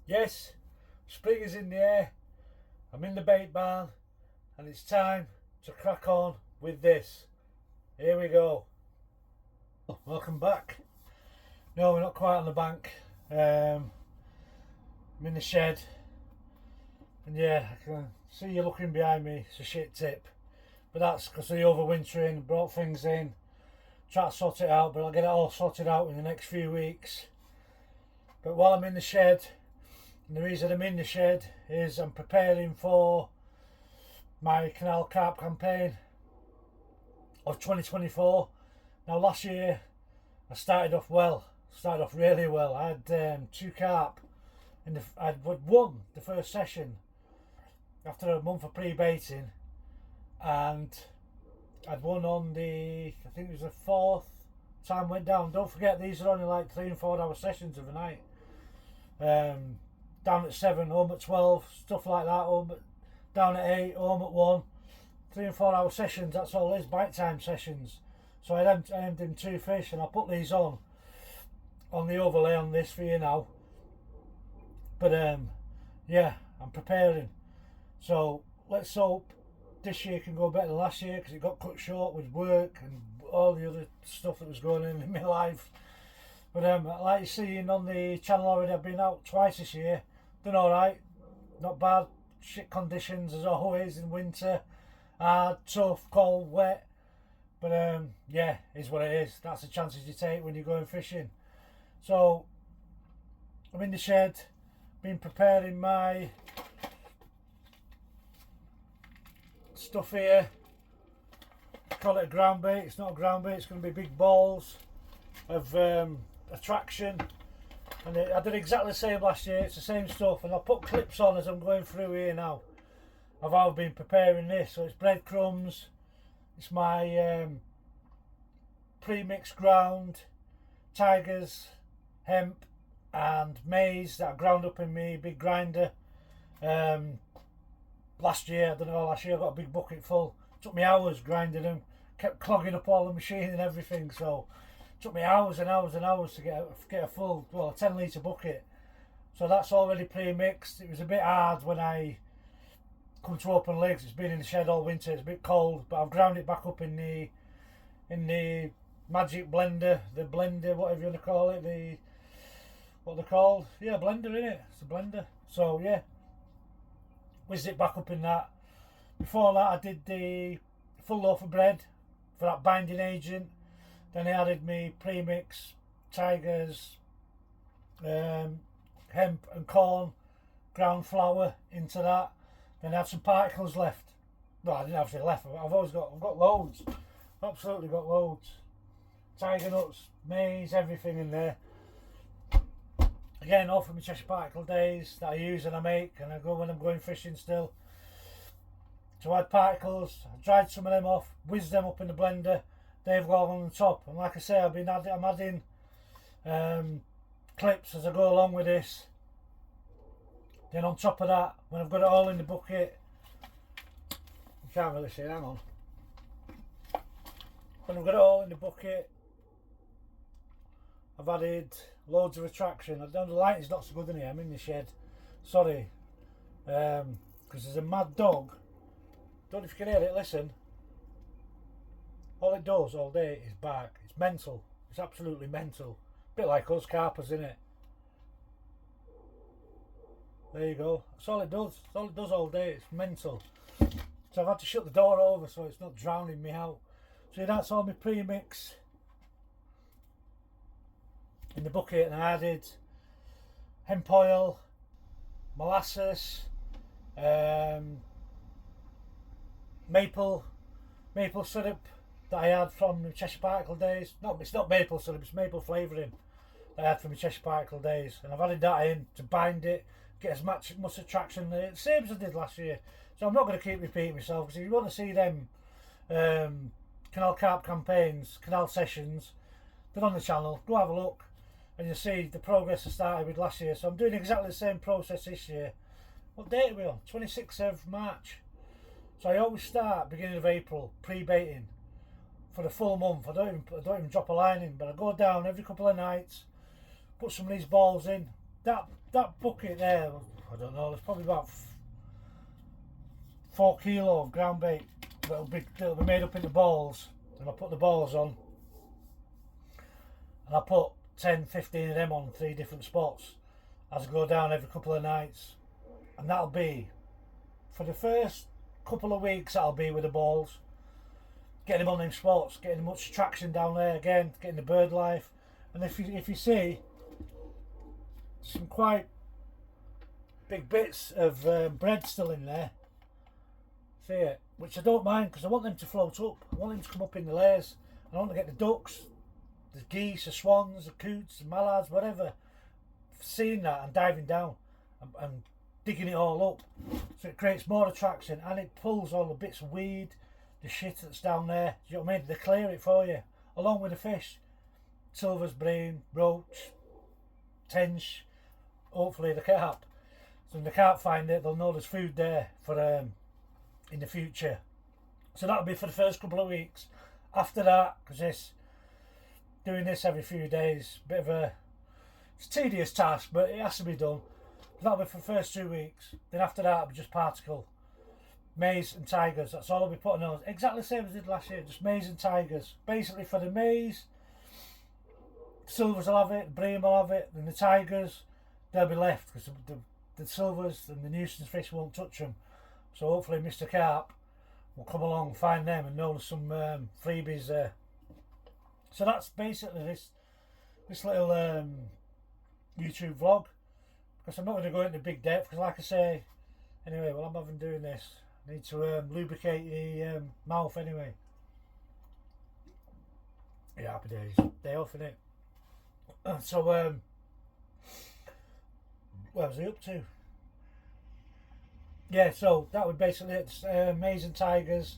Yes, spring is in the air, I'm in the bait barn, and it's time to crack on with this. Here we go. Welcome back. No, we're not quite on the bank. I'm in the shed, and yeah, I can see you looking behind me. It's a shit tip, but that's because of the overwintering. Brought things in, try to sort it out, but I'll get it all sorted out in the next few weeks. But while I'm in the shed, and the reason I'm in the shed is I'm preparing for my Canal Carp campaign of 2024. Now last year I started off really well. I had 2 carp, and I'd won the first session after a month of pre-baiting, and I'd won on the, I think it was the 4th time went down. Don't forget, these are only like 3 and 4 hour sessions of a night. Down at 7, home at 12, stuff like that. Down at 8, home at 1. 3 and 4 hour sessions, that's all it is, bite time sessions. So I aimed in 2 fish, and I'll put these on the overlay on this for you now. But yeah, I'm preparing. So let's hope this year can go better than last year, because it got cut short with work and all the other stuff that was going on in my life. But like you're seeing on the channel already, I've been out twice this year. Done alright, not bad. Shit conditions as always in winter. Hard, tough, cold, wet. But yeah, is what it is. That's the chances you take when you're going fishing. So I'm in the shed, been preparing my stuff here. I call it a ground bait. It's not a ground bait, it's going to be big balls of attraction. And I did exactly the same last year. It's the same stuff, and I'll put clips on as I'm going through here now of how I've been preparing this. So it's breadcrumbs, it's my pre-mixed ground, tigers, hemp and maize that I ground up in my big grinder. Last year I got a big bucket full. It took me hours grinding them, kept clogging up all the machine and everything, so it took me hours and hours and hours to get a full, well, a 10 litre bucket. So that's already pre-mixed. It was a bit hard when I come to open legs. It's been in the shed all winter, it's a bit cold, but I've ground it back up in the magic blender, the blender, whatever you want to call it, what they're called, yeah, blender, innit? It's a blender. So yeah, whizzed it back up in that. Before that I did the full loaf of bread for that binding agent. Then I added me pre-mix tigers, hemp and corn, ground flour into that. Then I had some particles left. Well, I didn't have any left. I've got loads. Absolutely got loads. Tiger nuts, maize, everything in there. Again, all from my Cheshire Particle days that I use and I make, and I go when I'm going fishing still. So I had particles, I dried some of them off, whizzed them up in the blender. They've gone on the top, and like I say, I'm adding clips as I go along with this. Then on top of that, when I've got it all in the bucket, you can't really see it, hang on. When I've got it all in the bucket, I've added loads of attraction. I don't know, the lighting's not so good in here, I'm in the shed. Sorry. Because there's a mad dog. Don't know if you can hear it, listen. All it does all day is bark. It's mental. It's absolutely mental. A bit like us carpers, isn't it? There you go. That's all it does. That's all it does all day. It's mental. So I've had to shut the door over so it's not drowning me out. So that's all my pre-mix in the bucket, and I added hemp oil, molasses, maple syrup that I had from the Cheshire Particle days. No, it's not maple syrup, it's maple flavouring that I had from the Cheshire Particle days, and I've added that in to bind it, get as much attraction there, same as I did last year. So I'm not going to keep repeating myself, because if you want to see them Canal Carp campaigns, Canal sessions, they're on the channel. Go have a look and you'll see the progress I started with last year. So I'm doing exactly the same process this year. What date are we on? 26th of March. So I always start beginning of April pre-baiting for the full month. I don't even drop a line in, but I go down every couple of nights, put some of these balls in, that bucket there, I don't know, there's probably about 4 kilo of ground bait that'll be made up into balls, and I put the balls on, and I put 10, 15 of them on 3 different spots as I go down every couple of nights, and that'll be for the first couple of weeks. That'll be with the balls, getting them on them spots, getting much traction down there again, getting the bird life. And if you see some quite big bits of bread still in there, see it, which I don't mind, because I want them to float up. I want them to come up in the layers. I want to get the ducks, the geese, the swans, the coots, the mallards, whatever, seeing that and diving down and digging it all up. So it creates more attraction, and it pulls all the bits of weed, the shit that's down there. Do you know what I mean? They clear it for you, along with the fish. Silvers, bream, roach, tench, hopefully the carp. So when they can't find it, they'll know there's food there for in the future. So that'll be for the first couple of weeks. After that, because doing this every few days, it's a tedious task, but it has to be done. That'll be for the first 2 weeks. Then after that, it'll be just particle, maize and tigers. That's all I'll be putting on. Exactly the same as I did last year, just maize and tigers. Basically for the maize, silvers will have it, the bream will have it, and the tigers, they'll be left, because the silvers and the nuisance fish won't touch them. So hopefully Mr. Carp will come along and find them and know there's some freebies there. So that's basically this little YouTube vlog, because I'm not going to go into big depth, because like I say, anyway, while I'm having doing this, I need to lubricate the mouth anyway. Yeah, happy days. Day off, innit? So, what was I up to? Yeah, so that would basically it's maize and tigers,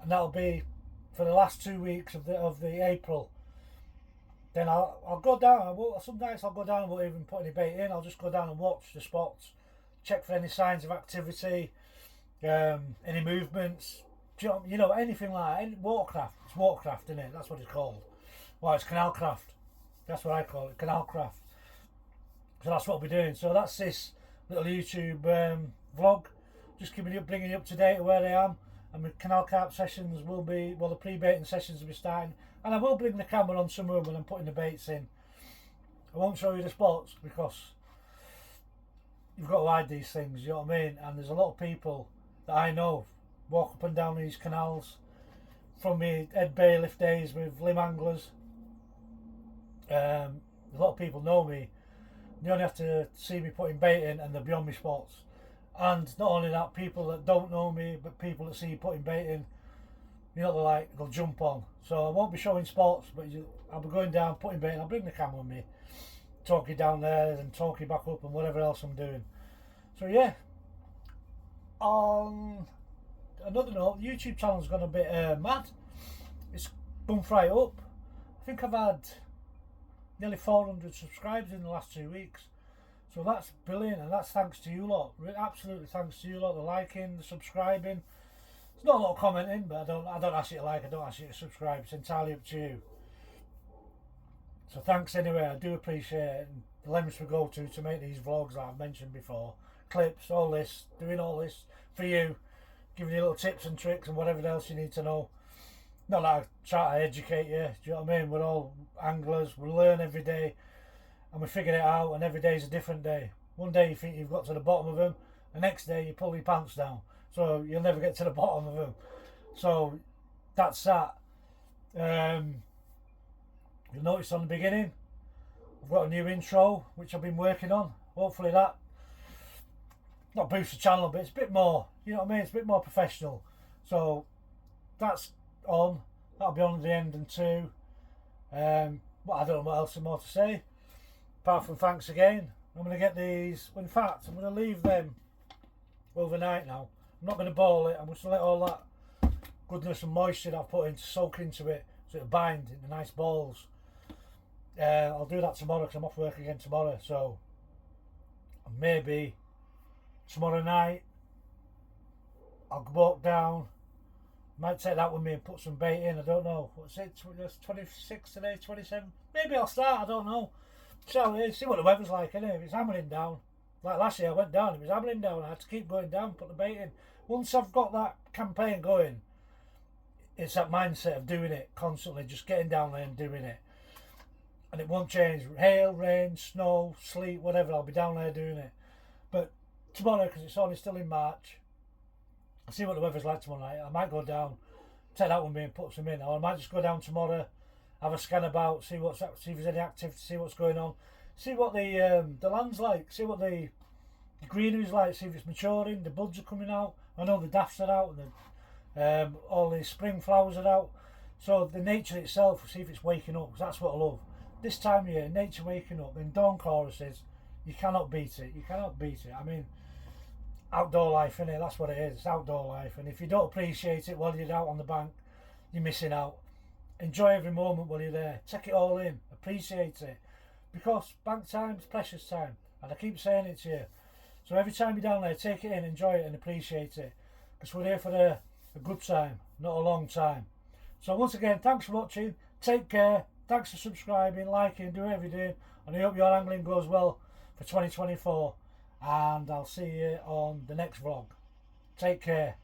and that'll be for the last 2 weeks of the April. Then I'll go down. Some nights I'll go down and won't even put any bait in. I'll just go down and watch the spots, check for any signs of activity, any movements. You know, anything like any watercraft. It's watercraft, isn't it? That's what it's called. Well, it's canal craft. That's what I call it, canal craft. So that's what we're doing. So that's this little YouTube vlog, just keeping you bringing you up to date where I am. And my canal carp sessions will be, well, the pre-baiting sessions will be starting, and I will bring the camera on somewhere when I'm putting the baits in. I won't show you the spots because you've got to hide these things, you know what I mean? And there's a lot of people that I know walk up and down these canals from my Ed Bailiff days with limb anglers. A lot of people know me. They only have to see me putting bait in and they're beyond me spots. And not only that, people that don't know me, but people that see you putting bait in, you know, they'll jump on. So I won't be showing spots, but I'll be going down, putting bait in. I'll bring the camera with me, talk you down there and talk you back up and whatever else I'm doing. So yeah, on another note, the YouTube channel's gone a bit mad. It's bumped right up. I think I've had nearly 400 subscribers in the last 2 weeks. So that's brilliant, and that's thanks to you lot. Absolutely thanks to you lot. The liking, the subscribing. There's not a lot of commenting, but I don't ask you to like, I don't ask you to subscribe. It's entirely up to you. So thanks anyway. I do appreciate it. And the lengths we go to make these vlogs that I've mentioned before, clips, all this, doing all this for you, giving you little tips and tricks and whatever else you need to know. Not that I try to educate you. Do you know what I mean? We're all anglers. We learn every day. And we figure it out, and every day is a different day. One day you think you've got to the bottom of them, the next day you pull your pants down, so you'll never get to the bottom of them. So that's that. You'll notice on the beginning I've got a new intro which I've been working on. Hopefully that not boost the channel, but it's a bit more, you know what I mean, it's a bit more professional. So that's on. That'll be on at the end and two. But I don't know what else more to say. Apart from thanks again. I'm going to get these, in fact I'm going to leave them overnight now. I'm not going to boil it, I'm just going to let all that goodness and moisture that I've put in to soak into it, so it'll bind into nice balls. I'll do that tomorrow because I'm off work again tomorrow, so maybe tomorrow night I'll walk down, might take that with me and put some bait in. I don't know, what's it, 26 today, 27, maybe I'll start, I don't know. So see what the weather's like, innit? If it's hammering down, like last year I went down, it was hammering down, I had to keep going down, put the bait in. Once I've got that campaign going, it's that mindset of doing it constantly, just getting down there and doing it. And it won't change. Hail, rain, snow, sleet, whatever, I'll be down there doing it. But tomorrow, because it's only still in March, I'll see what the weather's like tomorrow night. I might go down, take that with me and put some in, or I might just go down tomorrow, have a scan about, see if there's any activity, see what's going on, see what the land's like, see what the greenery's like, see if it's maturing, the buds are coming out. I know the daffs are out, and all the spring flowers are out. So the nature itself, see if it's waking up, because that's what I love. This time of year, nature waking up, and dawn choruses, you cannot beat it. You cannot beat it. I mean, outdoor life, innit? That's what it is. It's outdoor life. And if you don't appreciate it while you're out on the bank, you're missing out. Enjoy every moment while you're there. Take it all in. Appreciate it. Because bank time's precious time. And I keep saying it to you. So every time you're down there, take it in, enjoy it and appreciate it. Because we're here for a good time, not a long time. So once again, thanks for watching. Take care. Thanks for subscribing, liking, doing everything. And I hope your angling goes well for 2024. And I'll see you on the next vlog. Take care.